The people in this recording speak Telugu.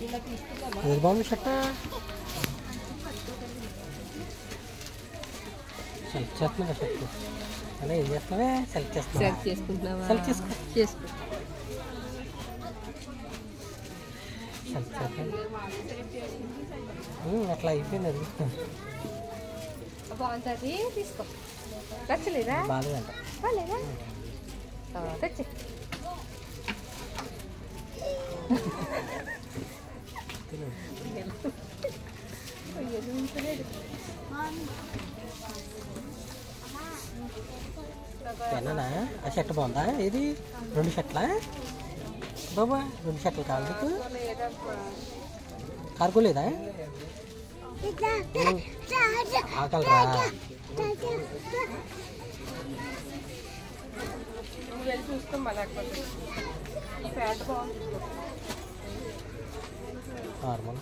ఏది బాగుంది షర్ట్? సెలెక్ట్ చేస్తున్నా షర్ట్. అలా ఏం చేస్తున్నావే? సెలెక్ట్ చేసుకుంటున్నావా? సెలెక్ట్ చేసుకో. సెలెక్ట్ చేస్తాను. అట్లా అయిపోయింది అది. బాగుంటుంది, తీసుకో. నచ్చలేదా? బాగాలేదంట. బాగాలేదా? తెచ్చి పెన్నా ఆ షర్ట్ బాగుందా? ఏది 2 షర్ట్లా బాబా? 2 షర్ట్లు కావాలి నీకు? కార్గో లేదా? ఆకలిరా. వెళ్ళి చూసుకోమ్మా, లేకపోతే ఈ ప్యాంట్ బాగుంది. నార్మల్